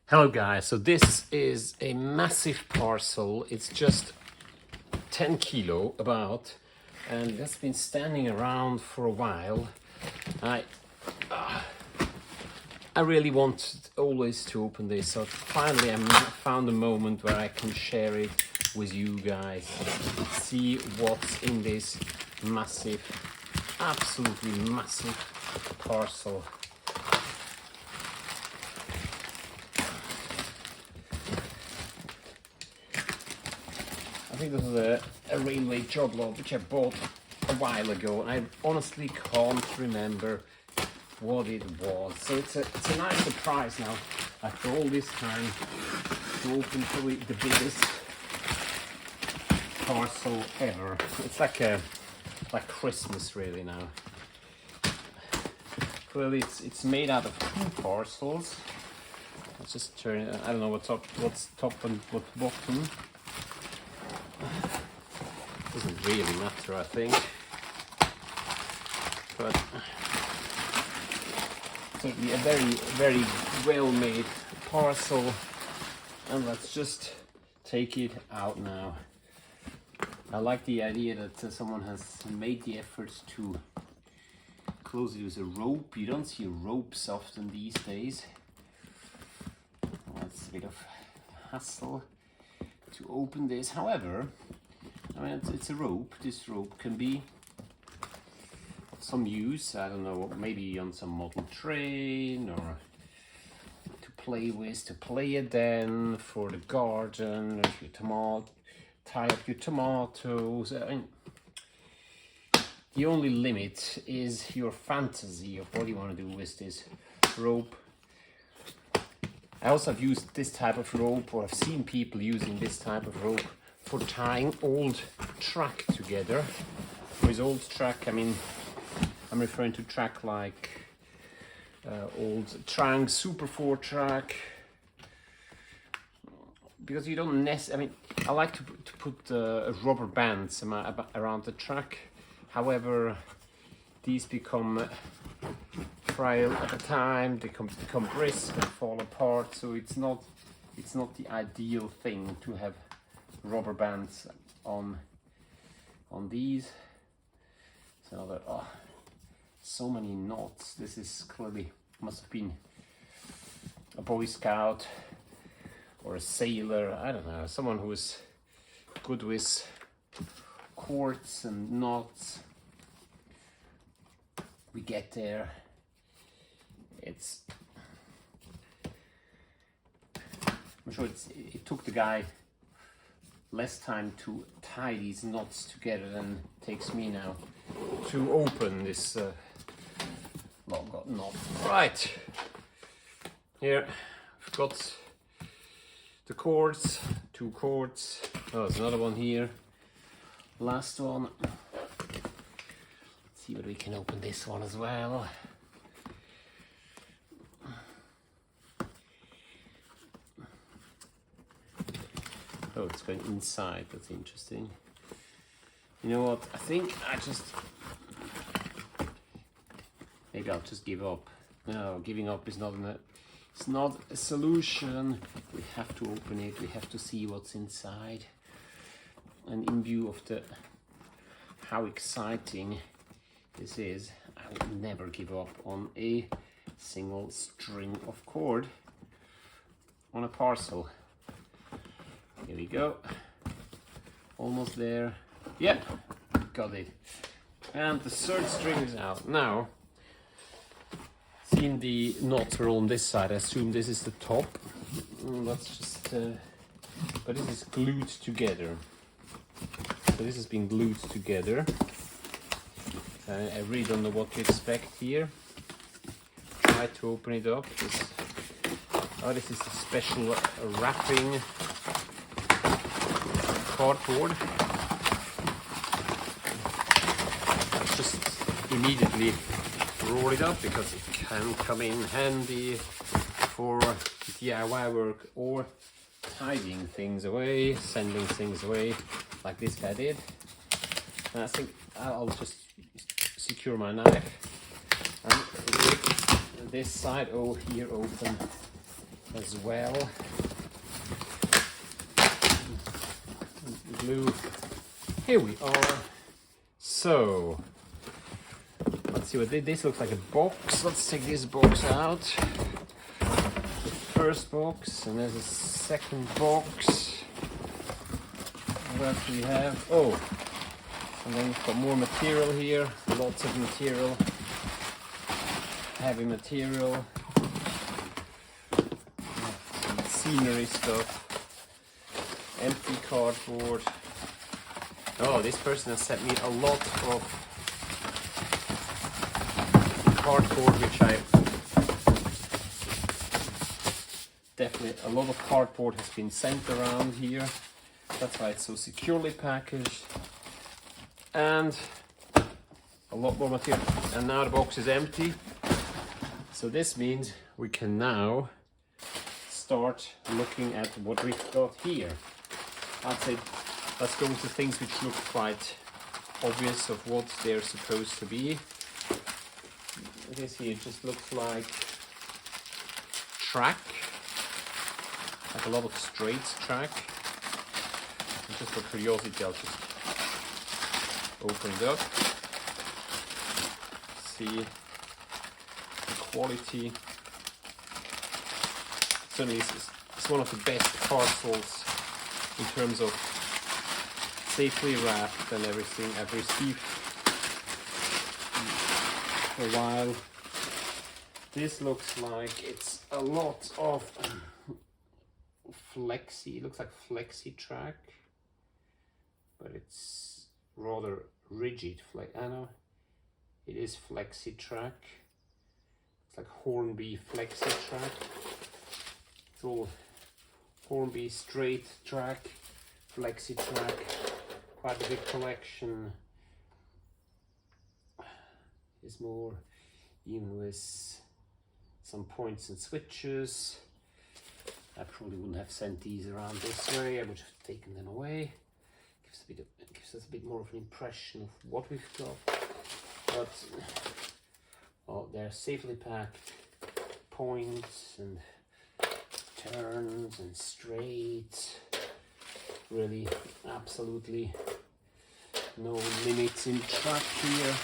Hello guys, so this is a massive parcel. It's just 10 kilo about, and it has been standing around for a while. I really wanted always to open this, so finally I found a moment where I can share it with you guys. See what's in this massive, absolutely massive parcel. I think this is a railway job lot which I bought a while ago, and I honestly can't remember what it was. So it's a nice surprise now after all this time to open probably the biggest parcel ever. It's like Christmas really now. Clearly it's made out of 2 parcels. Let's just turn it. I don't know what's top and what's bottom. Doesn't really matter, I think, but certainly a very well made parcel, and let's just take it out now. I like the idea that someone has made the effort to close it with a rope. You don't see ropes often these days. That's a bit of hassle to open this. However, I mean, it's a rope. This rope can be of some use. I don't know, maybe on some model train, or to play with, to play a den for the garden, if you tie up your tomatoes. I mean, the only limit is your fantasy of what you want to do with this rope. I also have used this type of rope, or I've seen people using this type of rope for tying old track together. With old track, I mean, I'm referring to track like old Tri-ang Super 4 track, because you don't necessarily, I mean, I like to put rubber bands around the track. However, these become frail at a time, they become brisk and fall apart, so it's not the ideal thing to have rubber bands on these. So that, so many knots. This is clearly must have been a Boy Scout or a sailor, I don't know, someone who is good with cords and knots. We get there. I'm sure it took the guy less time to tie these knots together than it takes me now to open this long knot. Right, here I've got the cords, 2 cords. Oh, there's another one here. Last one. Let's see whether we can open this one as well. Oh, it's going inside. That's interesting. You know what? I think maybe I'll just give up. No, giving up is it's not a solution. We have to open it. We have to see what's inside. And in view of how exciting this is, I would never give up on a single string of cord on a parcel. Here we go. Almost there. Yep, got it. And the 3rd string is out. Now, seeing the knots are on this side, I assume this is the top. Let's just, but this is glued together. So this has been glued together. I really don't know what to expect here. Try to open it up. This is a special wrapping cardboard. Let's just immediately roll it up, because it can come in handy for DIY work or tidying things away, sending things away like this guy did. And I think I'll just secure my knife and rip this side here open as as well. Glue. Here we are. So let's see what this looks like. A box. Let's take this box out. The first box, and there's a second box. What else do we have? Oh, and then we've got more material here. Lots of material. Heavy material. Scenery stuff. Empty cardboard. Oh, this person has sent me a lot of cardboard, which I definitely, a lot of cardboard has been sent around here. That's why it's so securely packaged. And a lot more material. And now the box is empty. So this means we can now start looking at what we've got here. I'd say let's go into things which look quite obvious of what they're supposed to be. This here just looks like track, like a lot of straight track. And just for curiosity, I'll just open it up, see the quality. Certainly it's one of the best parcels in terms of safely wrapped and everything I've received for a while. This looks like it's a lot of flexi, it looks like flexi track, but it's rather rigid. I know it is flexi track. It's like Hornby flexi track. It's all Hornby straight track, flexi track, quite a big collection. Is more even with some points and switches. I probably wouldn't have sent these around this way. I would have taken them away. Gives us a bit more of an impression of what we've got. But oh, they're safely packed points and turns and straight. Really, absolutely no limits in track here.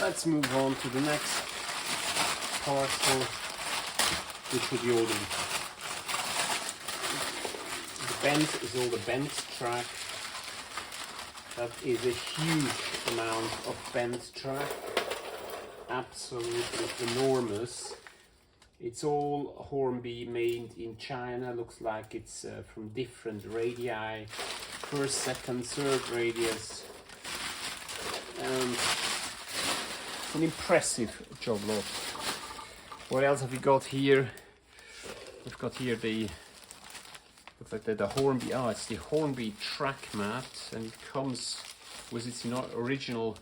Let's move on to the next parcel, which would be all the bent is all the bent track. That is a huge amount of bent track, absolutely enormous. It's all Hornby made in China. Looks like it's from different radii, first, second, third radius, and it's an impressive job lot. What else have we got here? We've got here the looks like the Hornby. Oh, it's the Hornby track mat, and it comes with its original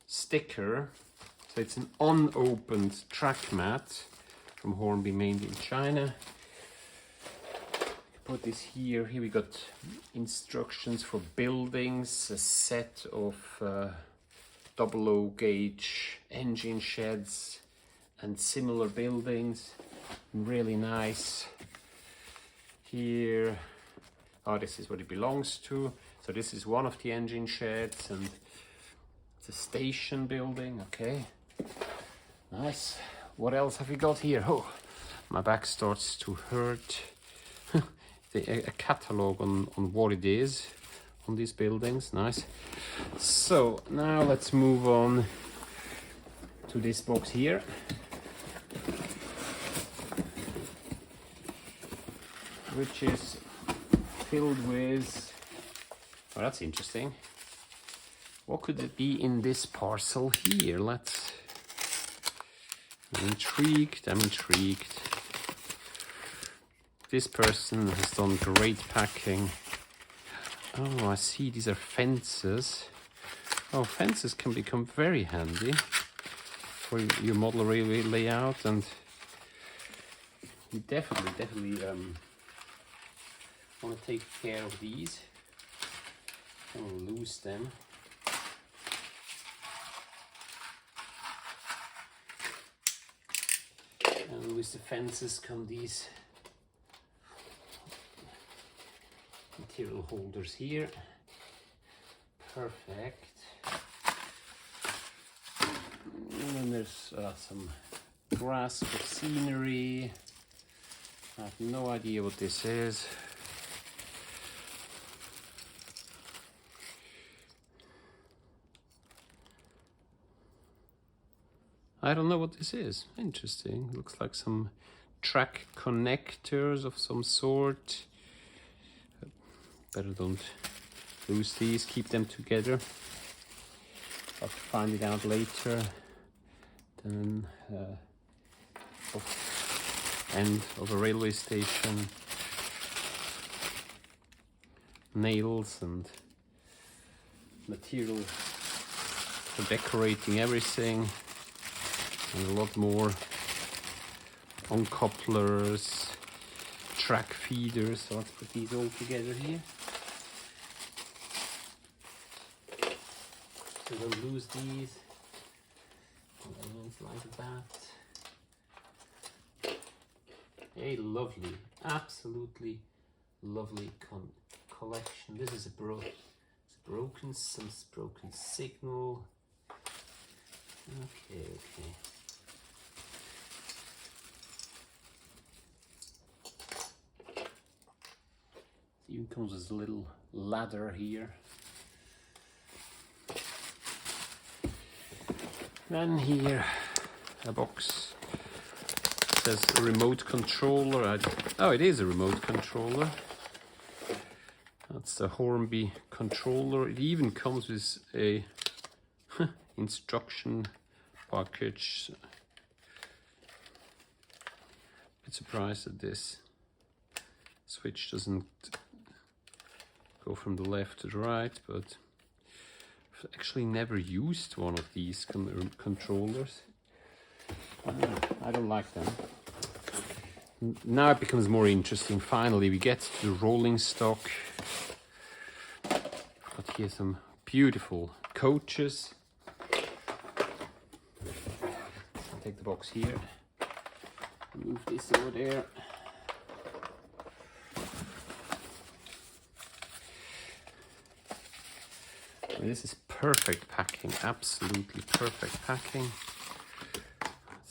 sticker. So it's an unopened track mat from Hornby, made in China. Put this here. Here we got instructions for buildings, a set of 00 gauge engine sheds and similar buildings. Really nice. Here, oh, this is what it belongs to. So this is one of the engine sheds, and it's a station building. Okay, nice. What else have we got here? Oh, my back starts to hurt. A catalog on what it is on these buildings. Nice. So now let's move on to this box here. Which is filled with, oh, that's interesting. What could it be in this parcel here? I'm intrigued. This person has done great packing. Oh, I see, these are fences. Oh, fences can become very handy for your model railway layout, and you definitely want to take care of these. Don't lose them. And with the fences come these material holders here. Perfect. And then there's some grass for scenery. I have no idea what this is. I don't know what this is. Interesting. Looks like some track connectors of some sort. Better don't lose these, keep them together. I'll find it out later. Then end of a railway station. Nails and material for decorating everything. And a lot more uncouplers, track feeders. So let's put these all together here. So don't lose these. And like that. A lovely, absolutely lovely collection. This is a broken signal. Okay. Even comes with a little ladder here. Then here a box. It says a remote controller. Oh, it is a remote controller. That's the Hornby controller. It even comes with a instruction package. A bit surprised that this switch doesn't go from the left to the right, but I've actually never used one of these controllers. I don't like them. Now it becomes more interesting. Finally, we get to the rolling stock. Got here some beautiful coaches. I'll take the box here. Move this over there. This is perfect packing, absolutely perfect packing.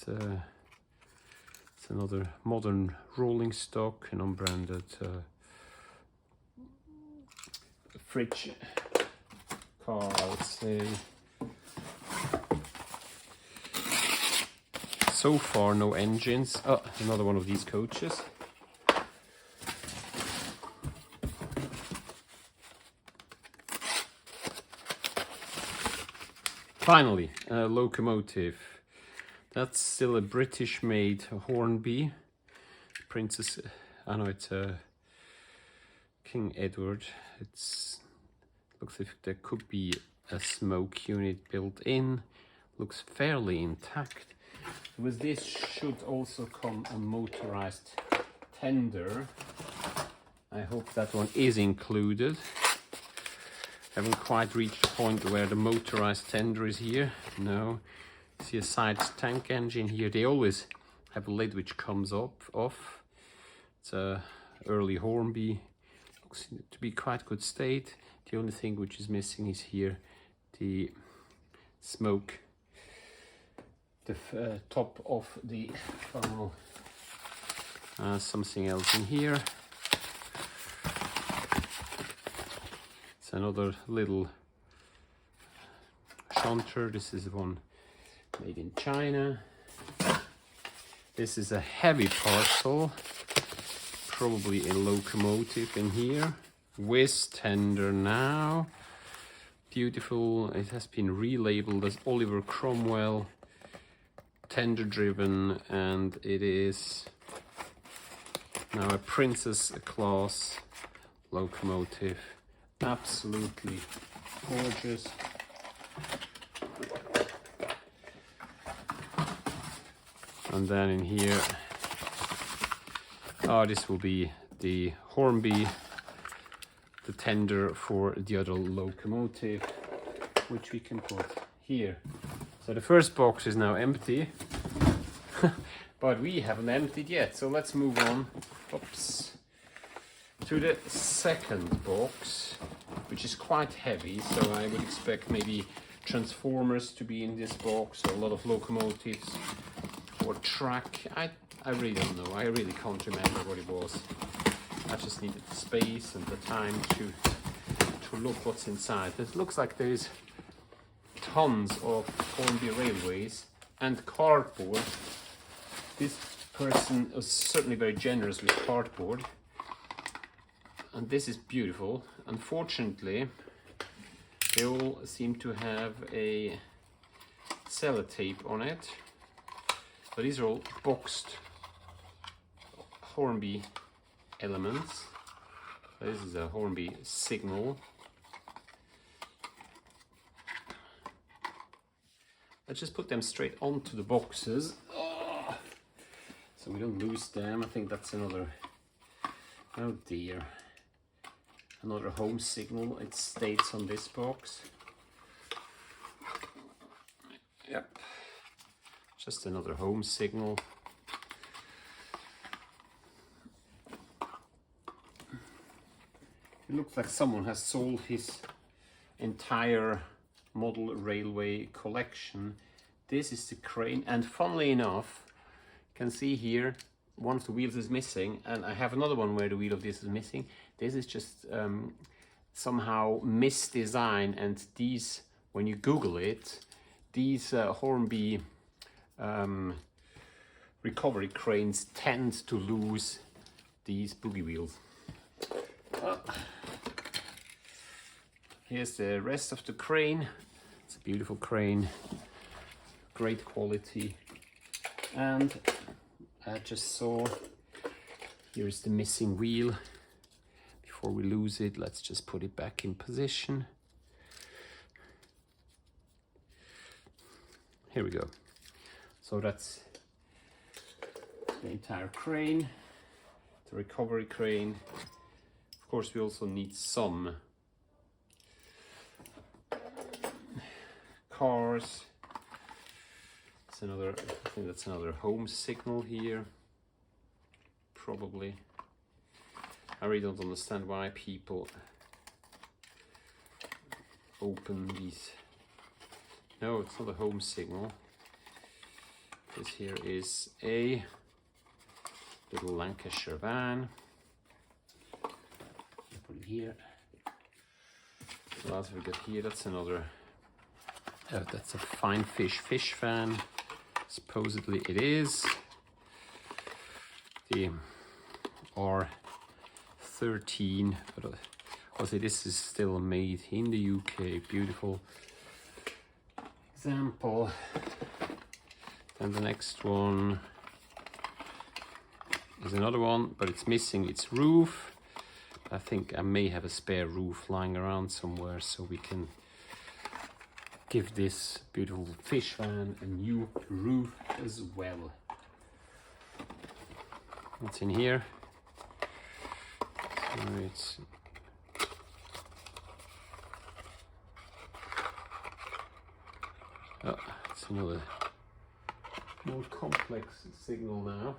It's another modern rolling stock, an unbranded fridge car, I would say. So far, no engines. Oh, another one of these coaches. Finally, a locomotive. That's still a British-made Hornby. Princess, I know it's King Edward. Looks like there could be a smoke unit built in. Looks fairly intact. With this should also come a motorized tender. I hope that one is included. Haven't quite reached the point where the motorized tender is here. No. See a side tank engine here. They always have a lid which comes off. It's a early Hornby. Looks to be quite good state. The only thing which is missing is here the smoke, the top of the funnel. Something else in here. It's another little shunter. This is one made in China. This is a heavy parcel, probably a locomotive in here, with tender now. Beautiful. It has been relabeled as Oliver Cromwell, tender driven, and it is now a Princess class locomotive. Absolutely gorgeous. And then in here, this will be the Hornby, the tender for the other locomotive, which we can put here. So the first box is now empty. But we haven't emptied yet, so let's move on. Oops. To the second box, which is quite heavy, so I would expect maybe transformers to be in this box, or a lot of locomotives, or track. I really don't know. I really can't remember what it was. I just needed the space and the time to look what's inside. It looks like there's tons of Hornby railways and cardboard. This person was certainly very generous with cardboard. And this is beautiful. Unfortunately, they all seem to have a sellotape on it. But these are all boxed Hornby elements. This is a Hornby signal. Let's just put them straight onto the boxes. Oh, so we don't lose them. I think that's another, oh dear, another home signal. It states on this box. Yep, just another home signal. It looks like someone has sold his entire model railway collection. This is the crane, and funnily enough, you can see here one of the wheels is missing, and I have another one where the wheel of this is missing. This is just somehow misdesigned, and these, when you Google it, these Hornby recovery cranes tend to lose these boogie wheels. Here's the rest of the crane. It's a beautiful crane, great quality. And I just saw, here's the missing wheel. Before we lose it, let's just put it back in position. Here we go. So that's the entire crane, the recovery crane. Of course, we also need some cars. It's another, I think that's another home signal here, probably. I really don't understand why people open these. No, it's not a home signal. This here is a little Lancashire van. Put it here. What else have we got here? That's another. That's a fine fish fan. Supposedly it is. The R13. But also this is still made in the UK. Beautiful example. And the next one is another one, but it's missing its roof. I think I may have a spare roof lying around somewhere, so we can give this beautiful fish van a new roof as well. What's in here? It's another more complex signal now.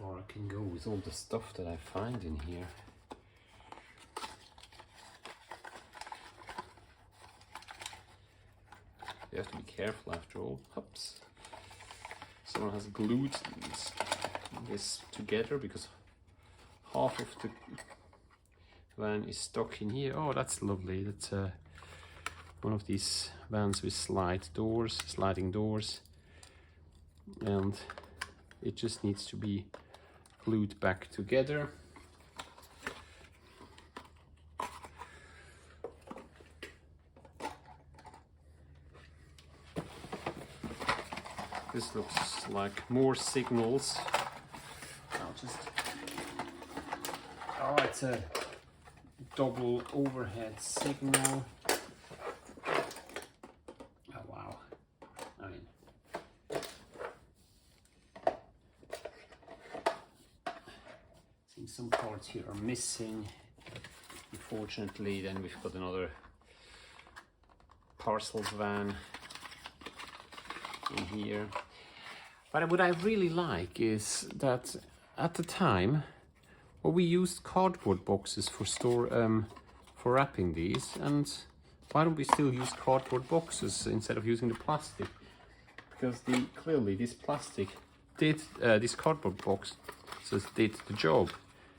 I can go with all the stuff that I find in here. You have to be careful after all. Oops. Someone has glued this together because half of the van is stuck in here. Oh, that's lovely. That's one of these vans with sliding doors, and it just needs to be glued back together. This looks like more signals. Oh, it's a double overhead signal. Oh wow. I mean, seems some parts here are missing. Unfortunately, then we've got another parcels van in here. But what I really like is that at the time, well, we used cardboard boxes for for wrapping these, and why don't we still use cardboard boxes instead of using the plastic? Because clearly this plastic did, this cardboard box did the job.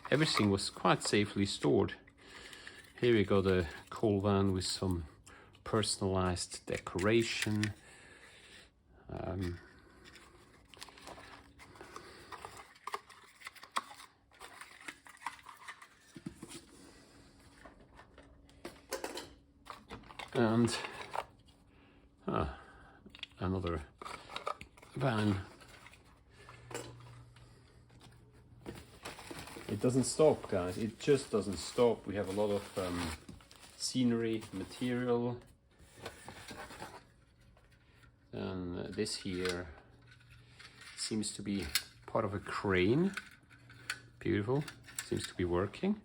Everything was quite safely stored. Here we got a coal van with some personalized decoration. And another van. It doesn't stop, guys. It just doesn't stop. We have a lot of scenery material. And this here seems to be part of a crane. Beautiful. Seems to be working.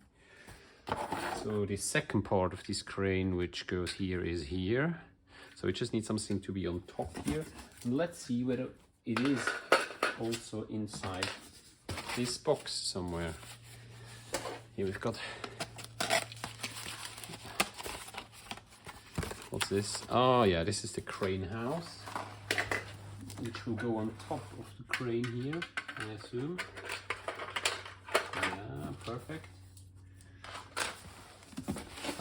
So the second part of this crane, which goes here, is here. So we just need something to be on top here. And let's see whether it is also inside this box somewhere. Here we've got, what's this? Oh yeah, this is the crane house, which will go on top of the crane here, I assume. Yeah, perfect.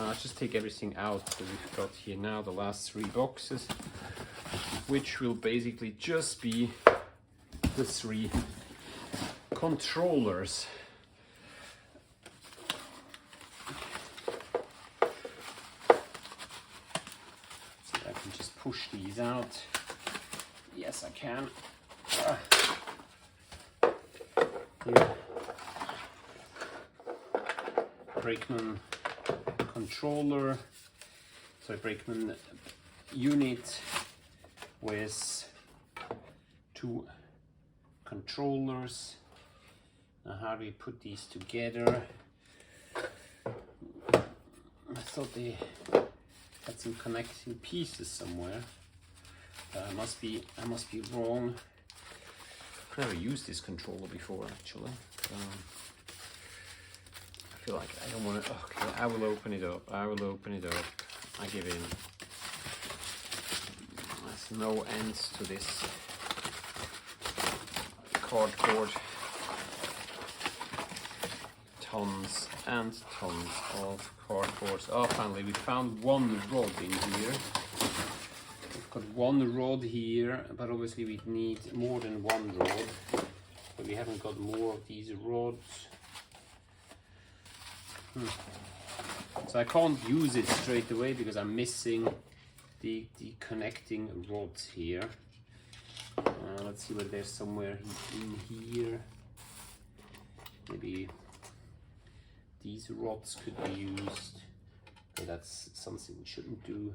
Let's just take everything out. So we've got here now the last 3 boxes, which will basically just be the 3 controllers. See if I can just push these out. Yes, I can. Here. Brakeman controller, so a brakeman unit with 2 controllers. Now how do we put these together? I thought they had some connecting pieces somewhere. I must be wrong. I've never used this controller before, actually. I feel like I don't want to. Okay, I will open it up. I will open it up. I give in. There's no ends to this cardboard. Tons and tons of cardboard. Oh, finally, we found 1 rod in here. We've got 1 rod here, but obviously we need more than 1 rod. But we haven't got more of these rods. So I can't use it straight away because I'm missing the connecting rods here. Let's see whether there's somewhere in here. Maybe these rods could be used, but that's something we shouldn't do.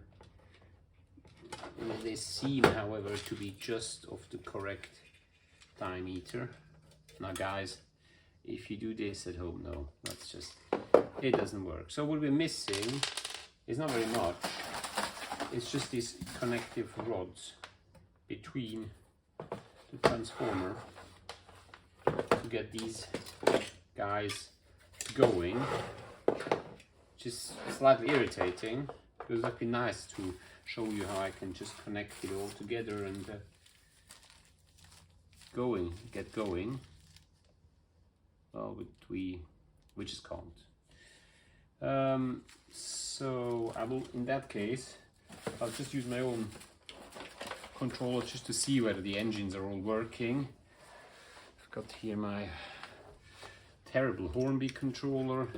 They seem, however, to be just of the correct diameter. Now guys, if you do this at home, no, that's just, it doesn't work. So what we're missing is not very much. It's just these connective rods between the transformer to get these guys going, which is slightly irritating because it'd be nice to show you how I can just connect it all together and get going. Well, we just can't. So I will, in that case, I'll just use my own controller just to see whether the engines are all working. I've got here my terrible Hornby controller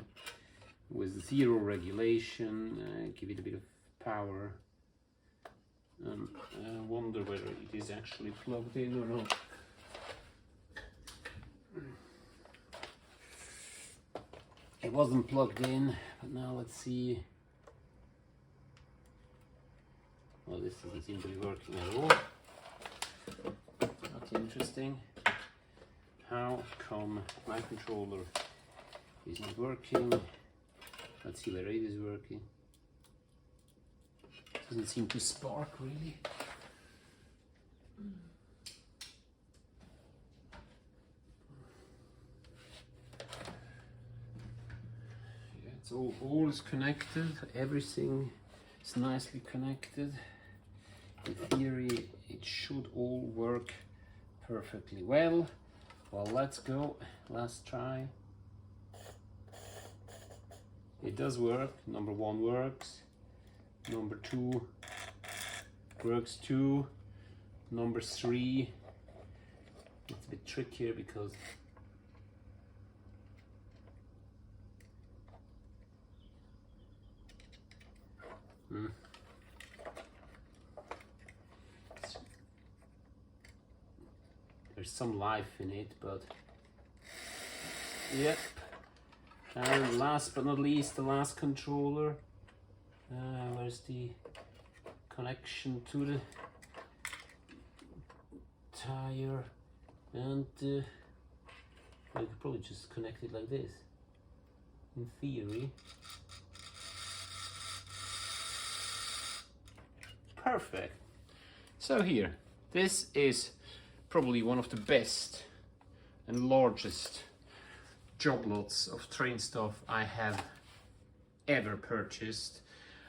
with 0 regulation. Give it a bit of power. I wonder whether it is actually plugged in or not. It wasn't plugged in, but now let's see. Well, this doesn't seem to be working at all. That's interesting. How come my controller is not working? Let's see whether it is working. Doesn't seem to spark really. Yeah, it's all is connected. Everything is nicely connected. In theory, it should all work perfectly well. Well, let's go. Last try. It does work. Number 1 works. Number 2 works too. Number 3, it's a bit trickier because there's some life in it, but yep. And last but not least, the last controller. Where's the connection to the tire? And I could probably just connect it like this, in theory. Perfect. So here, this is probably one of the best and largest job lots of train stuff I have ever purchased,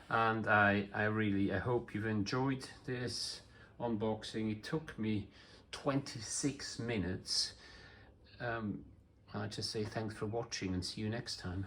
and I hope you've enjoyed this unboxing. It took me 26 minutes. I just say thanks for watching and see you next time.